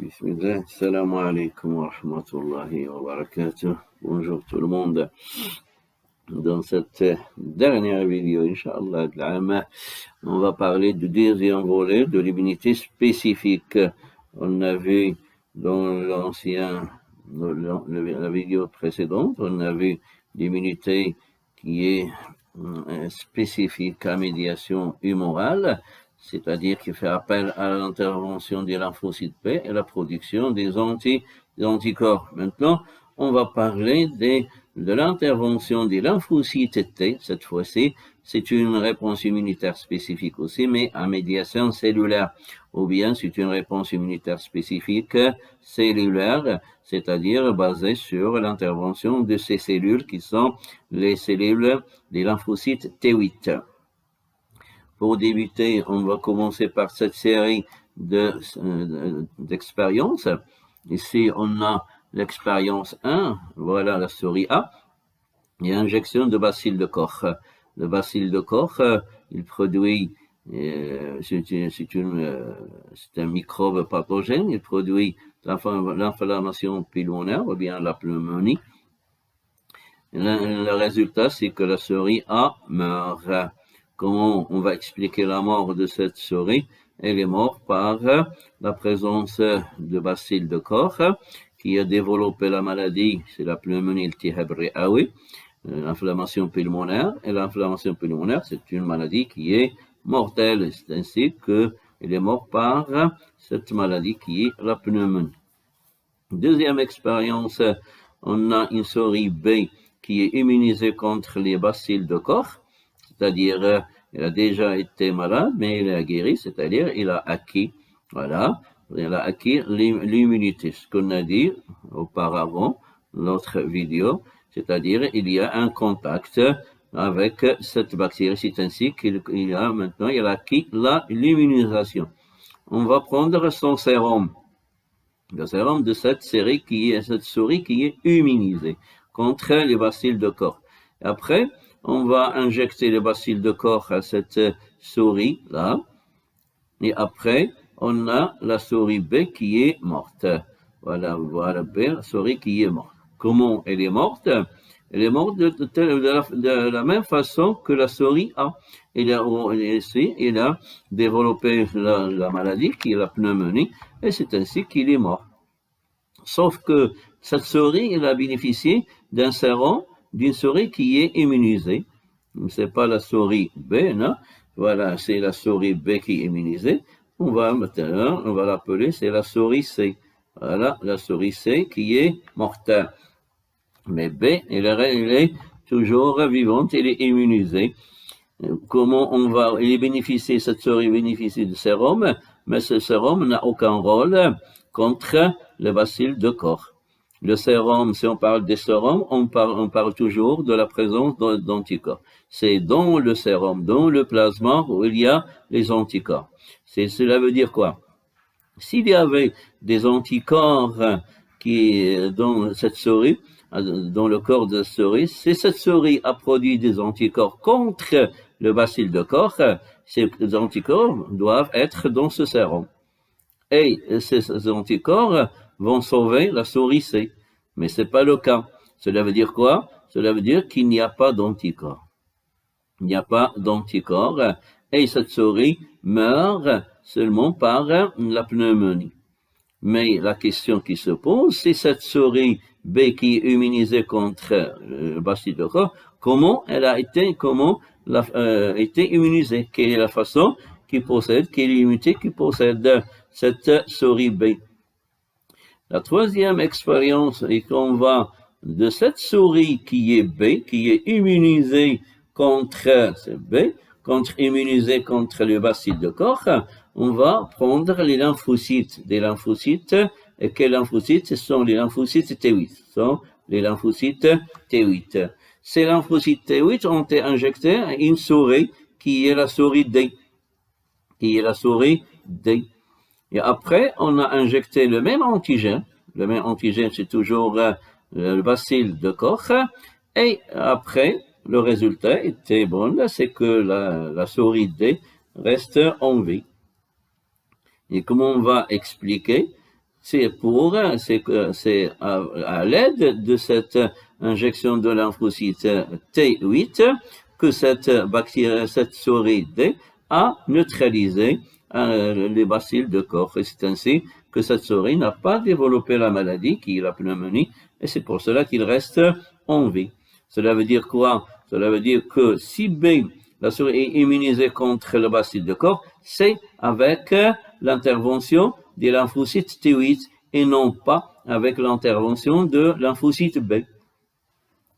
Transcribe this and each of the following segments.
Bismillah, salam alaikum wa rahmatullahi wa barakatuh. Bonjour tout le monde. Dans cette dernière vidéo, Inch'Allah, on va parler du deuxième volet de l'immunité spécifique. On a vu dans la vidéo précédente, on a vu l'immunité qui est spécifique à médiation humorale, c'est-à-dire qui fait appel à l'intervention des lymphocytes B et la production des anticorps. Maintenant, on va parler de l'intervention des lymphocytes T, cette fois-ci. C'est une réponse immunitaire spécifique aussi, mais à médiation cellulaire. Ou bien c'est une réponse immunitaire spécifique cellulaire, c'est-à-dire basée sur l'intervention de ces cellules qui sont les cellules des lymphocytes T8. Pour débuter, on va commencer par cette série d'expériences. Ici, on a l'expérience 1, voilà la souris A, et injection de bacille de Koch. Le bacille de Koch, il produit, c'est un microbe pathogène, il produit l'inflammation pulmonaire ou bien la pneumonie. Le résultat, c'est que la souris A meurt. Comment on va expliquer la mort de cette souris? Elle est morte par la présence de bacille de Koch qui a développé la maladie, c'est la pneumonie iltihab ri'awi, l'inflammation pulmonaire. Et l'inflammation pulmonaire, c'est une maladie qui est mortelle. C'est ainsi qu'elle est morte par cette maladie qui est la pneumonie. Deuxième expérience, on a une souris B qui est immunisée contre les bacilles de Koch, c'est-à-dire il a déjà été malade, mais il a guéri, c'est-à-dire il a acquis, voilà, il a acquis l'immunité, ce qu'on a dit auparavant, l'autre vidéo, c'est-à-dire il y a un contact avec cette bactérie, c'est ainsi qu'il a maintenant, il a acquis l'immunisation. On va prendre son sérum, le sérum de cette souris qui est immunisée contre les bacilles de Koch. Après, on va injecter les bacilles de Koch à cette souris-là. Et après, on a la souris B qui est morte. Voilà B, la souris qui est morte. Comment elle est morte? Elle est morte de la même façon que la souris A. Il a développé la maladie qui est la pneumonie, et c'est ainsi qu'il est mort. Sauf que cette souris, elle a bénéficié d'un sérum d'une souris qui est immunisée. C'est pas la souris B, non? Voilà, c'est la souris B qui est immunisée. On va l'appeler, c'est la souris C. Voilà, la souris C qui est morte. Mais B, elle est toujours vivante, elle est immunisée. Comment cette souris bénéficie du sérum, mais ce sérum n'a aucun rôle contre le bacille de Koch. Le sérum, si on parle des sérums, on parle toujours de la présence d'anticorps. C'est dans le sérum, dans le plasma, où il y a les anticorps. Cela veut dire quoi? S'il y avait des anticorps dans cette souris, dans le corps de la souris, si cette souris a produit des anticorps contre le bacille de Koch, ces anticorps doivent être dans ce sérum. Et ces anticorps vont sauver la souris C. Mais c'est pas le cas. Cela veut dire quoi? Cela veut dire qu'il n'y a pas d'anticorps. Il n'y a pas d'anticorps et cette souris meurt seulement par la pneumonie. Mais la question qui se pose, c'est cette souris B qui est immunisée contre le bacille de Koch, comment elle a été immunisée? Quelle est la façon quelle est l'immunité qui possède cette souris B? La troisième expérience est qu'on va de cette souris qui est B, qui est immunisée contre immunisée contre le bacille de Koch, on va prendre les lymphocytes, et quels lymphocytes? Ce sont les lymphocytes T8. Ce sont les lymphocytes T8. Ces lymphocytes T8 ont été injectés à une souris qui est la souris D. Et après, on a injecté le même antigène. Le même antigène, c'est toujours le bacille de Koch. Et après, le résultat était bon, c'est que la souris D reste en vie. Et comment on va expliquer c'est à l'aide de cette injection de lymphocyte T8 que cette souris D a neutralisé les bacilles de Koch. Et c'est ainsi que cette souris n'a pas développé la maladie, qui est la pneumonie, et c'est pour cela qu'il reste en vie. Cela veut dire quoi? Cela veut dire que si B, la souris est immunisée contre le bacille de Koch, c'est avec l'intervention des lymphocytes T8 et non pas avec l'intervention de lymphocytes B.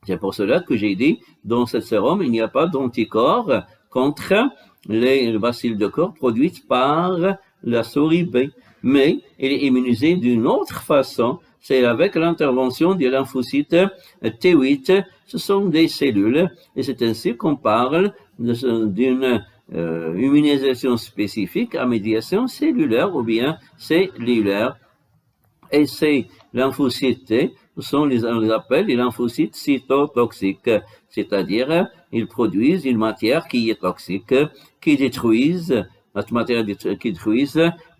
C'est pour cela que j'ai dit, dans cette sérum, il n'y a pas d'anticorps contre les bacilles de Koch produites par la souris B. Mais elle est immunisée d'une autre façon, c'est avec l'intervention des lymphocytes T8. Ce sont des cellules, et c'est ainsi qu'on parle d'une immunisation spécifique à médiation cellulaire ou bien cellulaire. Et ces lymphocytes T on les appelle les lymphocytes cytotoxiques, c'est-à-dire ils produisent une matière qui est toxique, qui détruisent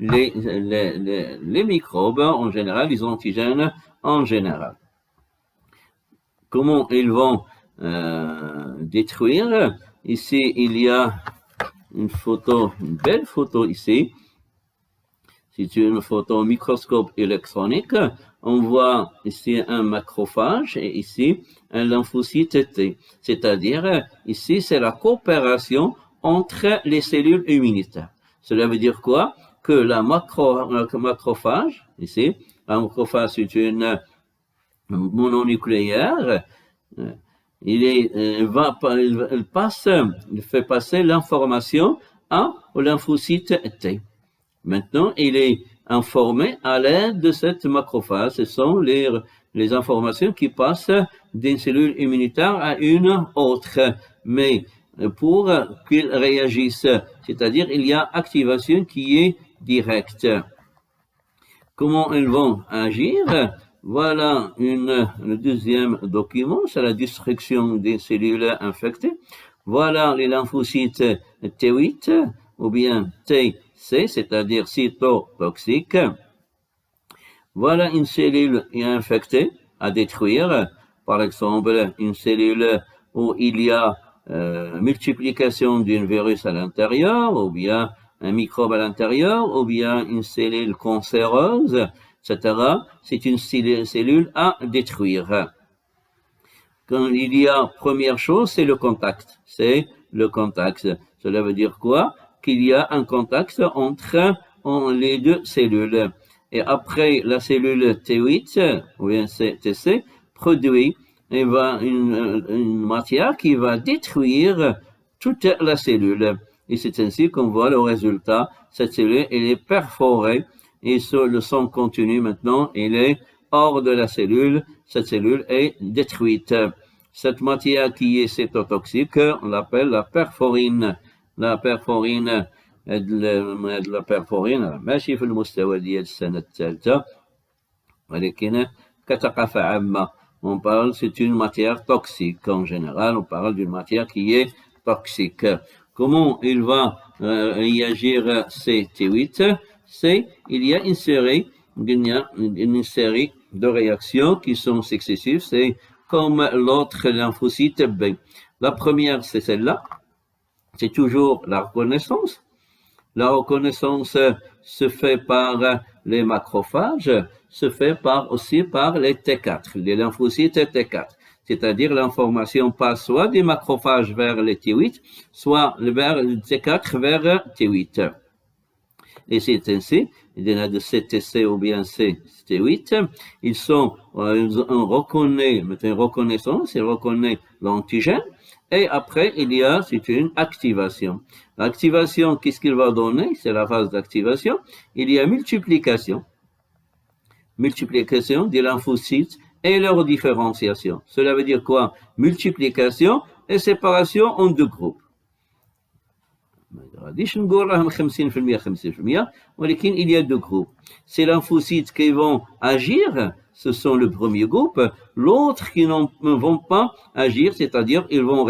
les microbes en général, les antigènes en général. Comment ils vont détruire? Ici, il y a une belle photo ici. C'est une photo au microscope électronique. On voit ici un macrophage et ici un lymphocyte T. C'est-à-dire, ici, c'est la coopération entre les cellules immunitaires. Cela veut dire quoi? Que la macrophage, ici, un macrophage, c'est une mononucléaire, il fait passer l'information au lymphocyte T. Maintenant, il est informé à l'aide de cette macrophage. Ce sont les informations qui passent d'une cellule immunitaire à une autre. Mais pour qu'ils réagissent, c'est-à-dire il y a activation qui est directe. Comment ils vont agir? Voilà le deuxième document, c'est la destruction des cellules infectées. Voilà les lymphocytes T8 ou bien T. C'est-à-dire cytotoxique. Voilà une cellule infectée à détruire. Par exemple, une cellule où il y a multiplication d'un virus à l'intérieur, ou bien un microbe à l'intérieur, ou bien une cellule cancéreuse, etc. C'est une cellule à détruire. Quand il y a, première chose, c'est le contact. C'est le contact. Cela veut dire quoi? Qu'il y a un contact entre les deux cellules. Et après, la cellule T8, ou bien TC, produit une matière qui va détruire toute la cellule. Et c'est ainsi qu'on voit le résultat. Cette cellule, elle est perforée et le sang continu maintenant, il est hors de la cellule. Cette cellule est détruite. Cette matière qui est cytotoxique, on l'appelle la perforine. La perforine ماشي في المستوى ديال السنة الثالثة ولكن كثقافة عامة on parle c'est une matière toxique en général on parle d'une matière qui est toxique. Comment il va réagir ces T8? Il y a une série de réactions qui sont successives, c'est comme l'autre lymphocyte B. La première c'est celle-là. C'est toujours la reconnaissance. La reconnaissance se fait par les macrophages, se fait aussi par les T4, les lymphocytes T4. C'est-à-dire l'information passe soit des macrophages vers les T8, soit vers les T4 vers T8. Et c'est ainsi, il y en a de CTC ou bien T8, on reconnaît, une reconnaissance, il reconnaît l'antigène, et après, c'est une activation. L'activation, qu'est-ce qu'il va donner? C'est la phase d'activation. Il y a multiplication des lymphocytes et leur différenciation. Cela veut dire quoi? Multiplication et séparation en deux groupes. ولكن il y a deux groupes. Ces lymphocytes qui vont agir, ce sont le premier groupe. L'autre qui ne vont pas agir, c'est-à-dire ils vont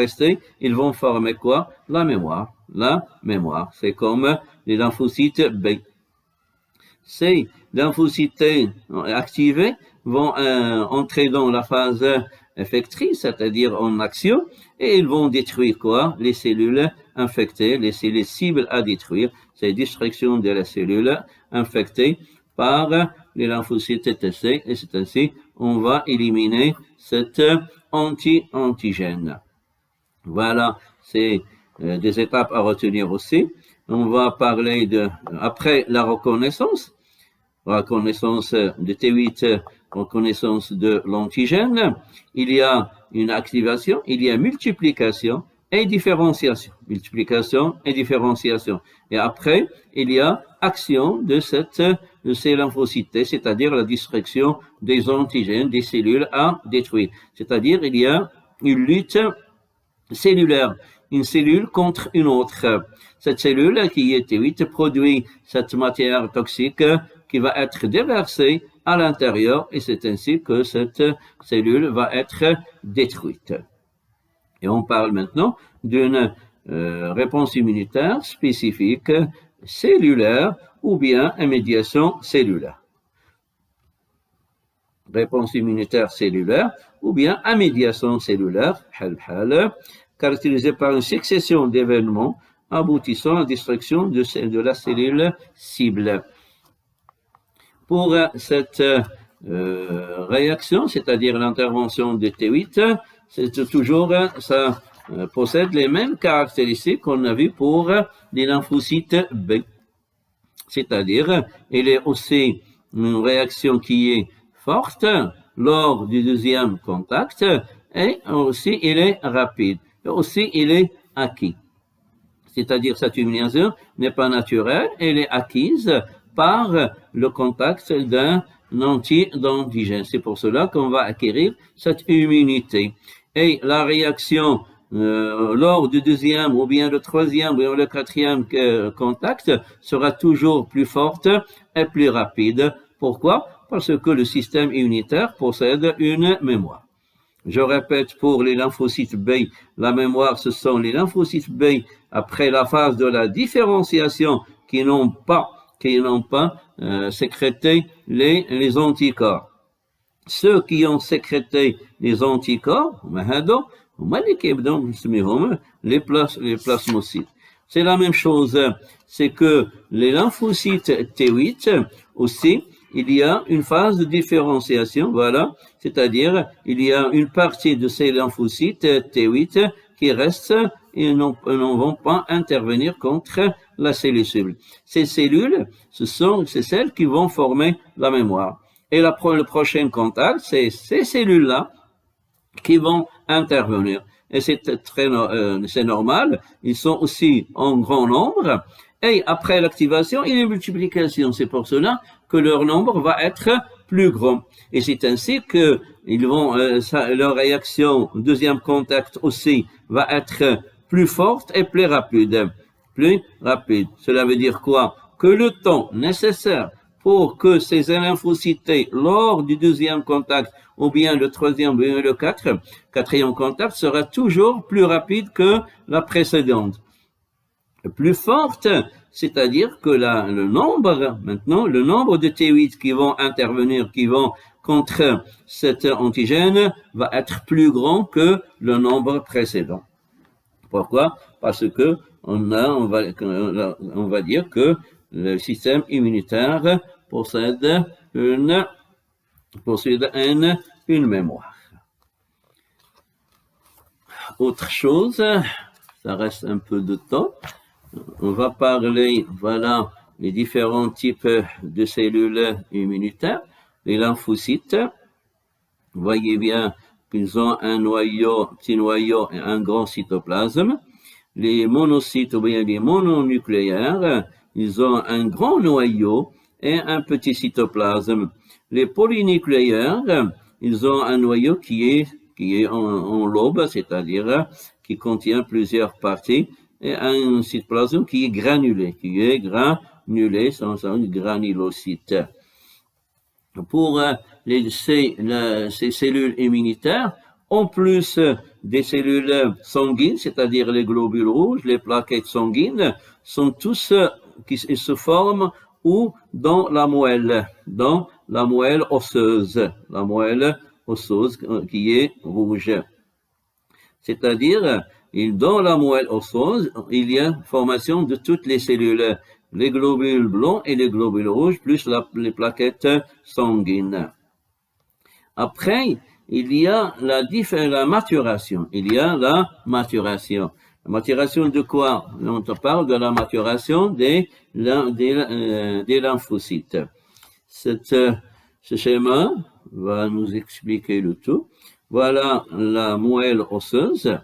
former quoi? La mémoire. C'est comme les lymphocytes B. ces lymphocytes activés vont entrer dans la phase effectrice, c'est-à-dire en action, et ils vont détruire quoi? Les cellules infectées, les cellules cibles à détruire. C'est destruction de la cellule infectée par les lymphocytes TC, et c'est ainsi on va éliminer cet antigène. Voilà, c'est des étapes à retenir aussi. On va parler après la reconnaissance de T8, reconnaissance de l'antigène. Il y a une activation, il y a multiplication et différenciation. Multiplication et différenciation. Et après, il y a action de ces lymphocytes, c'est-à-dire la destruction des antigènes, des cellules à détruire. C'est-à-dire, il y a une lutte cellulaire, une cellule contre une autre. Cette cellule qui est T8 produit cette matière toxique qui va être déversée à l'intérieur et c'est ainsi que cette cellule va être détruite. Et on parle maintenant d'une réponse immunitaire spécifique cellulaire ou bien médiation cellulaire. Réponse immunitaire cellulaire ou bien médiation cellulaire, caractérisée par une succession d'événements aboutissant à la destruction de la cellule cible. Pour cette réaction, c'est-à-dire l'intervention de T8, c'est toujours, ça possède les mêmes caractéristiques qu'on a vues pour les lymphocytes B. C'est-à-dire, il est aussi une réaction qui est forte lors du deuxième contact et aussi il est rapide. Et aussi il est acquis. C'est-à-dire cette immunisation n'est pas naturelle, elle est acquise par le contact d'un antigène. C'est pour cela qu'on va acquérir cette immunité. Et la réaction lors du deuxième ou bien le troisième ou bien le quatrième contact sera toujours plus forte et plus rapide. Pourquoi? Parce que le système immunitaire possède une mémoire. Je répète, pour les lymphocytes B, la mémoire, ce sont les lymphocytes B après la phase de la différenciation qui n'ont pas sécrété les anticorps. Ceux qui ont sécrété les anticorps, les plasmocytes. C'est la même chose, c'est que les lymphocytes T8 aussi, il y a une phase de différenciation, voilà, c'est-à-dire il y a une partie de ces lymphocytes T8 qui restent et ne vont pas intervenir contre la cellule cible. Ces cellules, c'est celles qui vont former la mémoire. Et le prochain contact, c'est ces cellules-là qui vont intervenir. Et c'est normal, ils sont aussi en grand nombre. Et après l'activation, il y a une multiplication. C'est pour cela que leur nombre va être plus grand. Et c'est ainsi que leur réaction au deuxième contact aussi va être plus forte et plus rapide. Cela veut dire quoi? Que le temps nécessaire pour que ces lymphocytes, lors du deuxième contact, ou bien le troisième, ou bien le quatrième contact, sera toujours plus rapide que la précédente. Plus forte, c'est-à-dire que le nombre de T8 qui vont intervenir, qui vont contre cet antigène, va être plus grand que le nombre précédent. Pourquoi? Parce que on va dire que le système immunitaire possède une mémoire. Autre chose, ça reste un peu de temps. On va parler, voilà, les différents types de cellules immunitaires. Les lymphocytes, vous voyez bien qu'ils ont un petit noyau et un grand cytoplasme. Les monocytes, ou bien les mononucléaires, ils ont un grand noyau et un petit cytoplasme. Les polynucléaires, ils ont un noyau qui est en lobe, c'est-à-dire qui contient plusieurs parties, et un cytoplasme qui est granulé, sans granulocyte. Pour ces cellules immunitaires, en plus des cellules sanguines, c'est-à-dire les globules rouges, les plaquettes sanguines, sont tous qui se forment ou dans la moelle osseuse, qui est rouge. C'est-à-dire, dans la moelle osseuse, il y a formation de toutes les cellules, les globules blancs et les globules rouges, plus les plaquettes sanguines. Après, il y a la maturation. La maturation de quoi? On parle de la maturation des lymphocytes. Ce schéma va nous expliquer le tout. Voilà la moelle osseuse.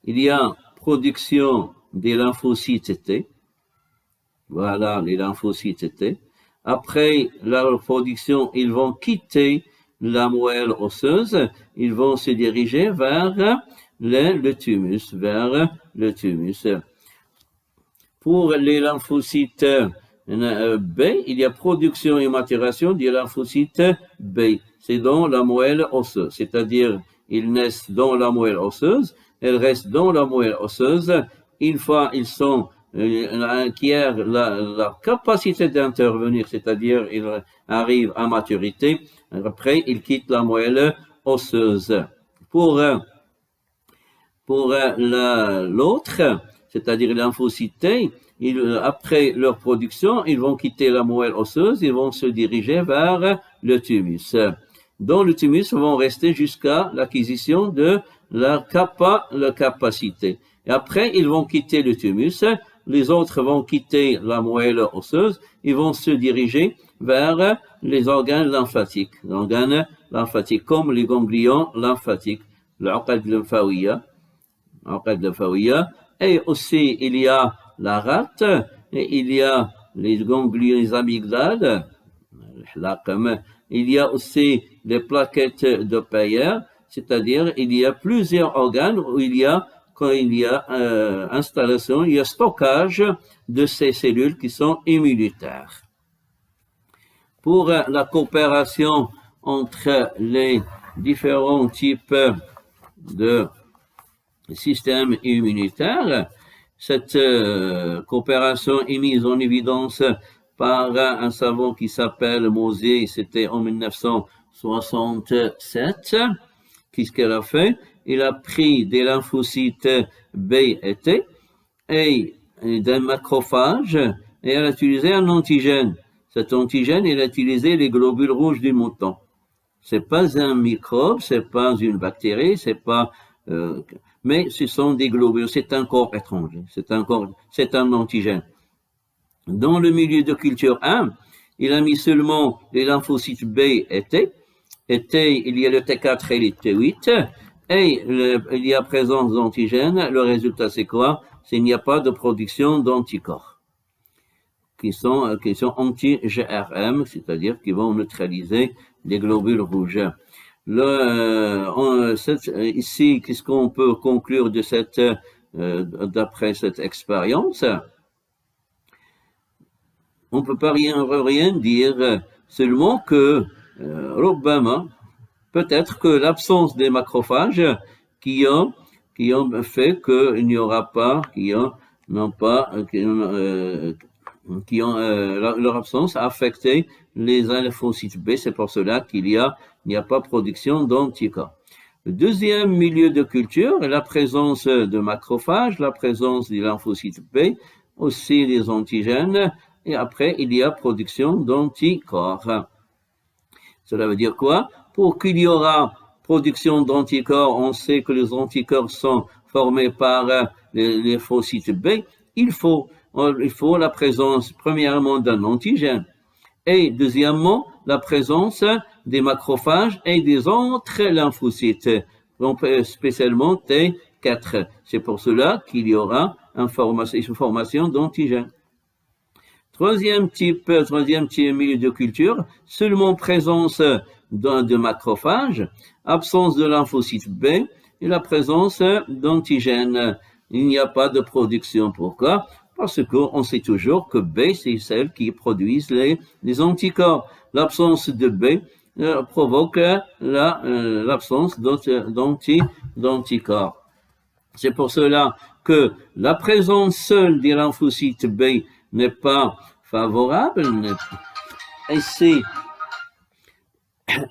Il y a production des lymphocytes T. Voilà les lymphocytes T. Après la production, ils vont quitter la moelle osseuse. Ils vont se diriger vers le thymus, Pour les lymphocytes B, il y a production et maturation des lymphocytes B. C'est dans la moelle osseuse, c'est-à-dire ils naissent dans la moelle osseuse, elles restent dans la moelle osseuse. Une fois ils acquièrent la capacité d'intervenir, c'est-à-dire ils arrivent à maturité, après ils quittent la moelle osseuse. Pour l'autre, c'est-à-dire les lymphocytes T, après leur production, ils vont quitter la moelle osseuse, ils vont se diriger vers le thymus. Dans le thymus, ils vont rester jusqu'à l'acquisition de la capacité. Et après, ils vont quitter le thymus, les autres vont quitter la moelle osseuse, ils vont se diriger vers les organes lymphatiques. Les organes lymphatiques, comme les ganglions lymphatiques, l'uqad lymphawiya, et aussi il y a la rate, et il y a les ganglions, les amygdales, il y a aussi les plaquettes de Peyer, c'est-à-dire il y a plusieurs organes où quand il y a installation, il y a stockage de ces cellules qui sont immunitaires. Pour la coopération entre les différents types de systèmes immunitaires, cette coopération est mise en évidence par un savant qui s'appelle Mosé, c'était en 1967. Qu'est-ce qu'elle a fait? Il a pris des lymphocytes B et T et d'un macrophage et elle a utilisé un antigène. Cet antigène, il a utilisé les globules rouges du mouton. C'est pas un microbe, c'est pas une bactérie, c'est pas, mais ce sont des globules, c'est un corps étranger, c'est un antigène. Dans le milieu de culture 1, il a mis seulement les lymphocytes B et T. Et T, il y a le T4 et le T8. Et il y a présence d'antigènes. Le résultat, c'est quoi? C'est qu'il n'y a pas de production d'anticorps qui sont anti-GRM, c'est-à-dire qui vont neutraliser les globules rouges. Ici, qu'est-ce qu'on peut conclure de d'après cette expérience? On peut pas rien dire, seulement que peut-être que l'absence des macrophages qui ont fait qu'il n'y aura pas, leur absence a affecté les lymphocytes B, c'est pour cela qu'il n'y a pas production d'anticorps. Le deuxième milieu de culture est la présence de macrophages, la présence des lymphocytes B, aussi des antigènes, et après il y a production d'anticorps. Cela veut dire quoi? Pour qu'il y aura production d'anticorps, on sait que les anticorps sont formés par les lymphocytes B, il faut la présence premièrement d'un antigène et deuxièmement la présence des macrophages et des autres lymphocytes, spécialement T4. C'est pour cela qu'il y aura une formation d'antigènes. Troisième type milieu de culture, seulement présence de macrophages, absence de lymphocytes B et la présence d'antigènes. Il n'y a pas de production. Pourquoi? Parce qu'on sait toujours que B, c'est celle qui produit les anticorps. L'absence de B provoque l'absence d'anticorps. C'est pour cela que la présence seule des lymphocytes B n'est pas favorable,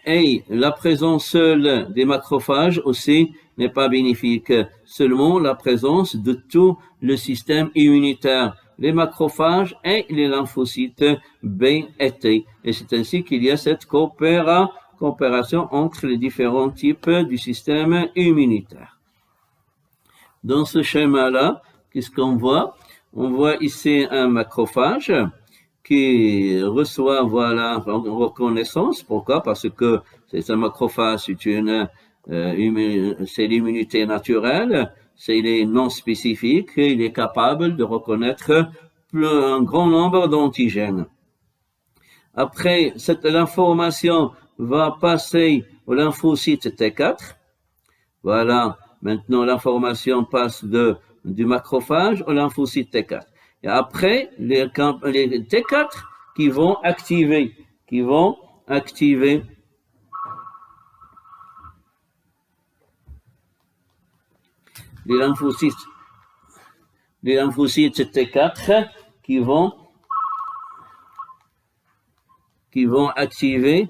et la présence seule des macrophages aussi n'est pas bénéfique, seulement la présence de tout le système immunitaire, les macrophages et les lymphocytes B et T. Et c'est ainsi qu'il y a cette coopération entre les différents types du système immunitaire. Dans ce schéma-là, qu'est-ce qu'on voit? On voit ici un macrophage qui reçoit, voilà, reconnaissance. Pourquoi? Parce que c'est un macrophage, c'est l'immunité naturelle, il est non spécifique, il est capable de reconnaître un grand nombre d'antigènes. Après, l'information va passer au lymphocyte T4. Voilà, maintenant l'information passe du macrophage au lymphocyte T4. Et après, les T4 qui vont activer les lymphocytes T4 qui vont activer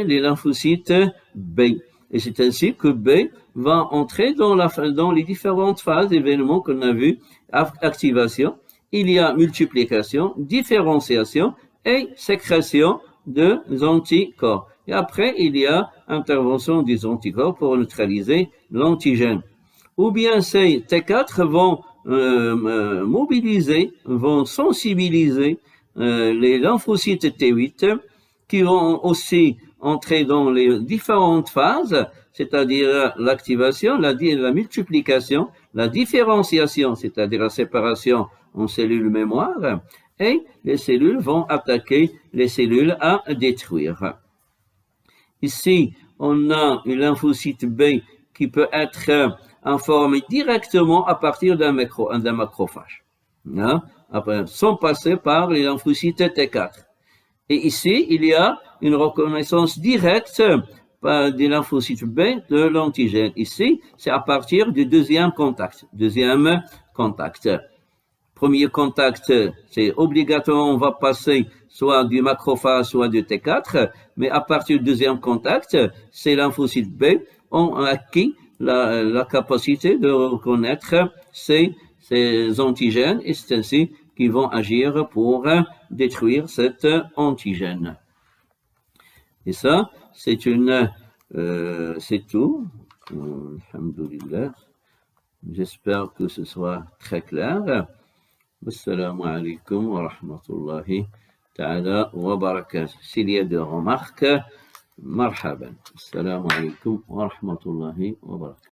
les lymphocytes B. Et c'est ainsi que B va entrer dans les différentes phases d'événements qu'on a vu. Activation, il y a multiplication, différenciation et sécrétion des anticorps. Et après, il y a intervention des anticorps pour neutraliser l'antigène. Ou bien ces T4 vont vont sensibiliser les lymphocytes T8 qui vont aussi entrer dans les différentes phases, c'est-à-dire l'activation, la multiplication, la différenciation, c'est-à-dire la séparation en cellules mémoire, et les cellules vont attaquer les cellules à détruire. Ici, on a une lymphocyte B qui peut être informée directement à partir d'un macrophage, hein, sans passer par les lymphocytes T4. Et ici, il y a une reconnaissance directe des lymphocytes B de l'antigène. Ici, c'est à partir du deuxième contact. Premier contact, c'est obligatoirement, on va passer soit du macrophage, soit du T4, mais à partir du deuxième contact, ces lymphocytes B ont acquis la capacité de reconnaître ces antigènes, et c'est ainsi qu'ils vont agir pour détruire cet antigène. Et ça, c'est tout. Alhamdulillah. J'espère que ce soit très clair. Assalamu alaikum wa rahmatullahi ta'ala wa barakatuh. S'il y a des remarques, marhaban. Assalamu alaikum wa rahmatullahi wa barakatuh.